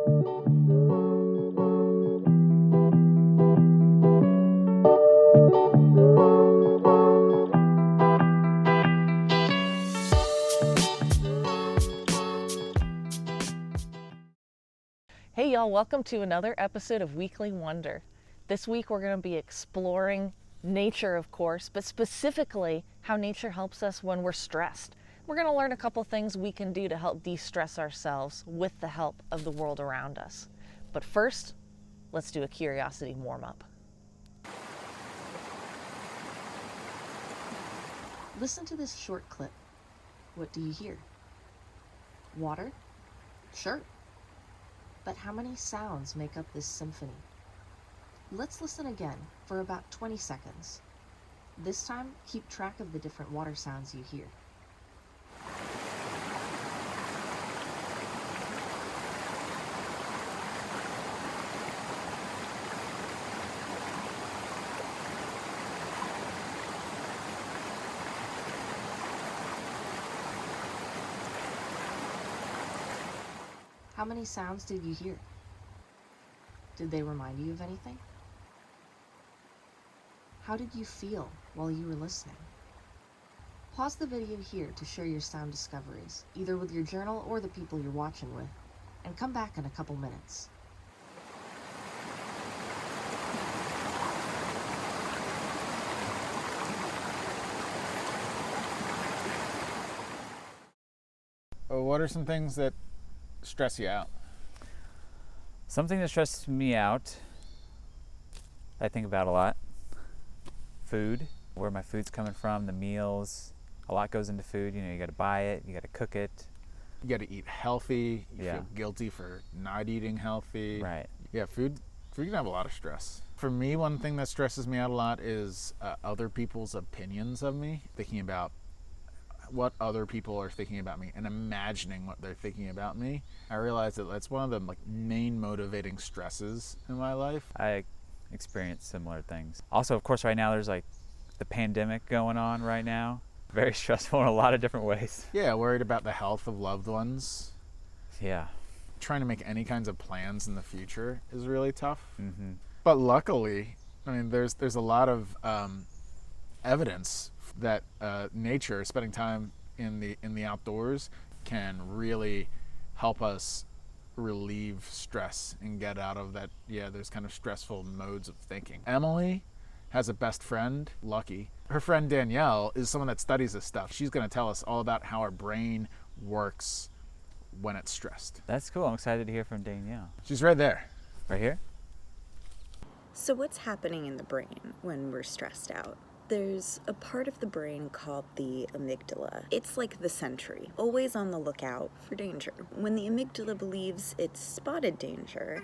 Hey y'all, welcome to another episode of Weekly Wonder. This week we're going to be exploring nature, of course, but specifically how nature helps us when we're stressed. We're going to learn a couple things we can do to help de-stress ourselves with the help of the world around us. But first, let's do a curiosity warm-up. Listen to this short clip. What do you hear? Water? Sure. But how many sounds make up this symphony? Let's listen again for about 20 seconds. This time, keep track of the different water sounds you hear. How many sounds did you hear? Did they remind you of anything? How did you feel while you were listening? Pause the video here to share your sound discoveries, either with your journal or the people you're watching with, and come back in a couple minutes. What are some things that stress you out? Something that stresses me out, I think about a lot. Food, where my food's coming from, the meals. A lot goes into food. You got to buy it, you got to cook it. You got to eat healthy. You Yeah. feel guilty for not eating healthy. Right. Yeah, food can have a lot of stress. For me, one thing that stresses me out a lot is other people's opinions of me. Thinking about what other people are thinking about me and imagining what they're thinking about me. I realize that that's one of the main motivating stresses in my life. I experience similar things. Also, of course, right now there's the pandemic going on right now. Very stressful in a lot of different ways. Yeah, worried about the health of loved ones. Yeah. Trying to make any kinds of plans in the future is really tough. Mm-hmm. But luckily, there's a lot of evidence that nature, spending time in the outdoors, can really help us relieve stress and get out of that. There's kind of stressful modes of thinking. Emily has a best friend, Lucky. Her friend Danielle is someone that studies this stuff. She's going to tell us all about how our brain works when it's stressed. That's cool. I'm excited to hear from Danielle. She's right there. Right here? So what's happening in the brain when we're stressed out? There's a part of the brain called the amygdala. It's like the sentry, always on the lookout for danger. When the amygdala believes it's spotted danger,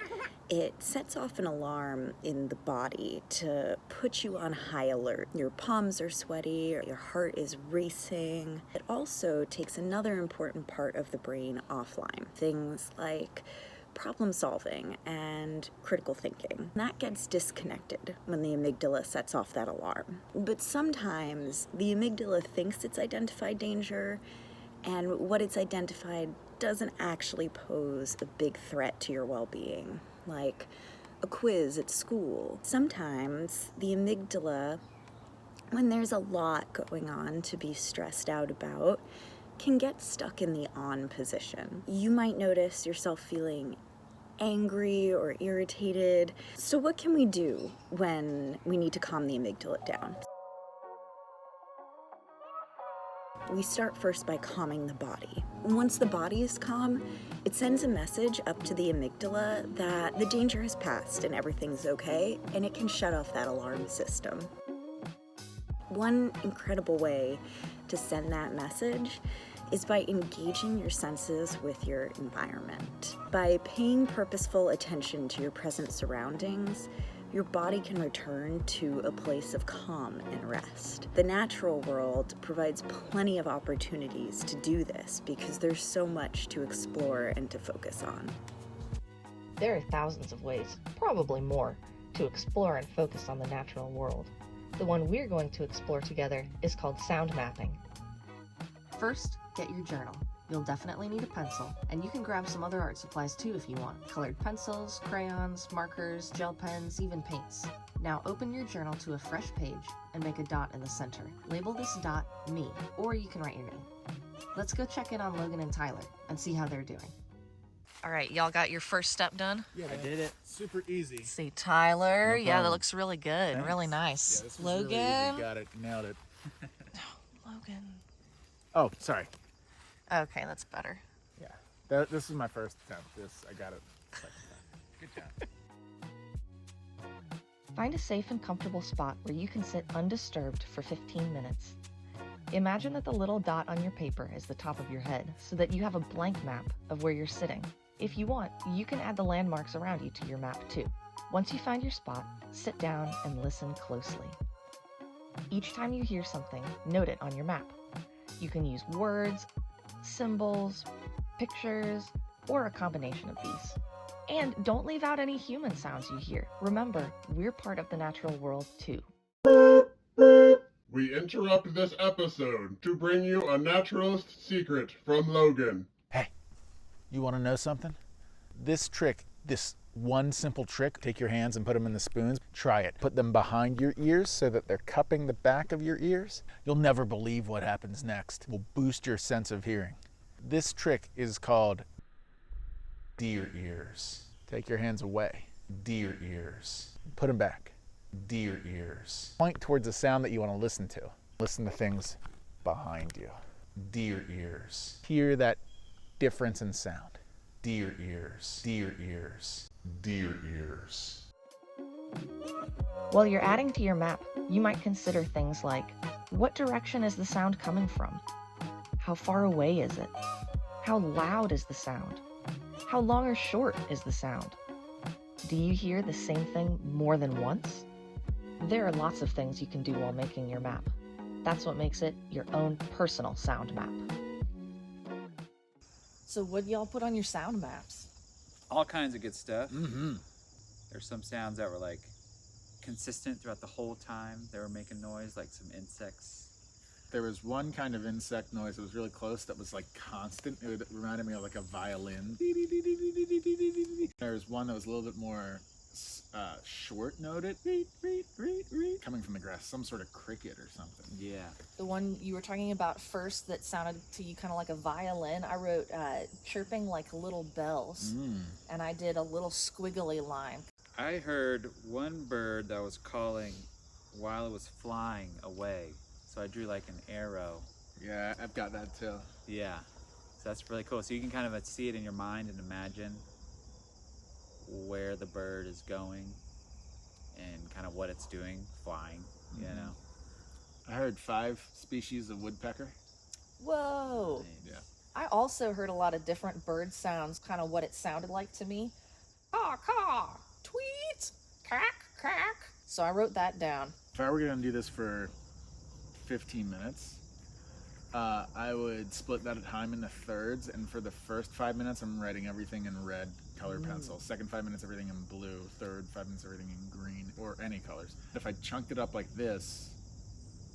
it sets off an alarm in the body to put you on high alert. Your palms are sweaty, your heart is racing. It also takes another important part of the brain offline. Things like problem solving and critical thinking. That gets disconnected when the amygdala sets off that alarm. But sometimes the amygdala thinks it's identified danger, and what it's identified doesn't actually pose a big threat to your well-being, like a quiz at school. Sometimes the amygdala, when there's a lot going on to be stressed out about, can get stuck in the on position. You might notice yourself feeling angry or irritated. So what can we do when we need to calm the amygdala down? We start first by calming the body. Once the body is calm, it sends a message up to the amygdala that the danger has passed and everything's okay, and it can shut off that alarm system. One incredible way to send that message is by engaging your senses with your environment. By paying purposeful attention to your present surroundings, your body can return to a place of calm and rest. The natural world provides plenty of opportunities to do this because there's so much to explore and to focus on. There are thousands of ways, probably more, to explore and focus on the natural world. The one we're going to explore together is called sound mapping. First, get your journal. You'll definitely need a pencil, and you can grab some other art supplies too if you want. Colored pencils, crayons, markers, gel pens, even paints. Now open your journal to a fresh page and make a dot in the center. Label this dot me, or you can write your name. Let's go check in on Logan and Tyler and see how they're doing. All right, y'all got your first step done? Yeah, I did it. Super easy. See, Tyler. No Yeah, that problem. looks really good. Thanks. Really nice. Yeah, this was really easy. Logan. Got it. Nailed it. Logan. Oh, sorry. Okay, that's better. Yeah. This is my first attempt. I got it second time. Good job. Find a safe and comfortable spot where you can sit undisturbed for 15 minutes. Imagine that the little dot on your paper is the top of your head so that you have a blank map of where you're sitting. If you want, you can add the landmarks around you to your map too. Once you find your spot, sit down and listen closely. Each time you hear something, note it on your map. You can use words, symbols, pictures, or a combination of these. And don't leave out any human sounds you hear. Remember, we're part of the natural world too. We interrupt this episode to bring you a naturalist secret from Logan. Hey, you want to know something? This trick, this one simple trick, take your hands and put them in the spoons. Try it. Put them behind your ears so that they're cupping the back of your ears. You'll never believe what happens next. It will boost your sense of hearing. This trick is called deer ears. Take your hands away. Deer ears. Put them back. Deer ears. Point towards a sound that you want to listen to. Listen to things behind you. Deer ears. Hear that difference in sound. Deer ears. Deer ears. Deer ears. While you're adding to your map, you might consider things like, what direction is the sound coming from? How far away is it? How loud is the sound? How long or short is the sound? Do you hear the same thing more than once? There are lots of things you can do while making your map. That's what makes it your own personal sound map. So what do y'all put on your sound maps? All kinds of good stuff. Mm-hmm. There's some sounds that were like consistent throughout the whole time they were making noise, like some insects. There was one kind of insect noise that was really close that was like constant. It reminded me of like a violin. There was one that was a little bit more short noted, coming from the grass, some sort of cricket or something. Yeah. The one you were talking about first that sounded to you kind of like a violin, I wrote chirping like little bells. And I did a little squiggly line. I heard one bird that was calling while it was flying away. So I drew like an arrow. Yeah, I've got that too. Yeah. So that's really cool. So you can kind of see it in your mind and imagine where the bird is going and kind of what it's doing, flying, you know. I heard 5 species of woodpecker. Whoa. Yeah. I also heard a lot of different bird sounds, kind of what it sounded like to me. Caw, caw, tweet, cack, cack. So I wrote that down. If I were going to do this for 15 minutes, I would split that time into thirds, and for the first 5 minutes I'm writing everything in red color pencil, second 5 minutes everything in blue, third 5 minutes everything in green, or any colors. If I chunked it up like this,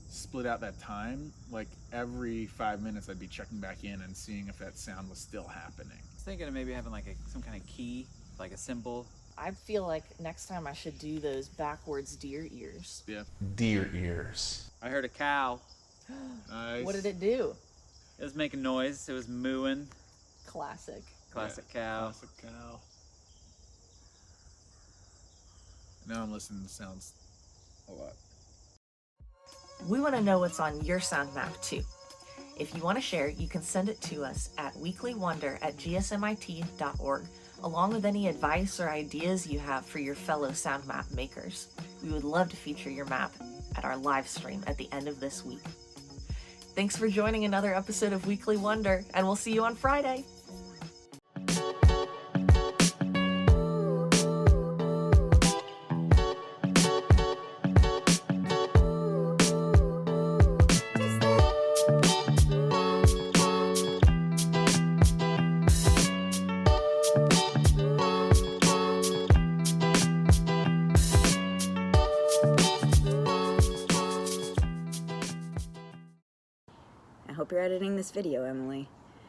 split out that time, like every 5 minutes I'd be checking back in and seeing if that sound was still happening. I was thinking of maybe having like some kind of key, like a symbol. I feel like next time I should do those backwards deer ears. Yeah. Deer ears. I heard a cow. Nice. What did it do? It was making noise. It was mooing. Classic. Classic cow. Classic cow. Now I'm listening to sounds a lot. We want to know what's on your sound map too. If you want to share, you can send it to us at weeklywonder@gsmit.org, along with any advice or ideas you have for your fellow sound map makers. We would love to feature your map at our live stream at the end of this week. Thanks for joining another episode of Weekly Wonder, and we'll see you on Friday. I hope you're editing this video, Emily.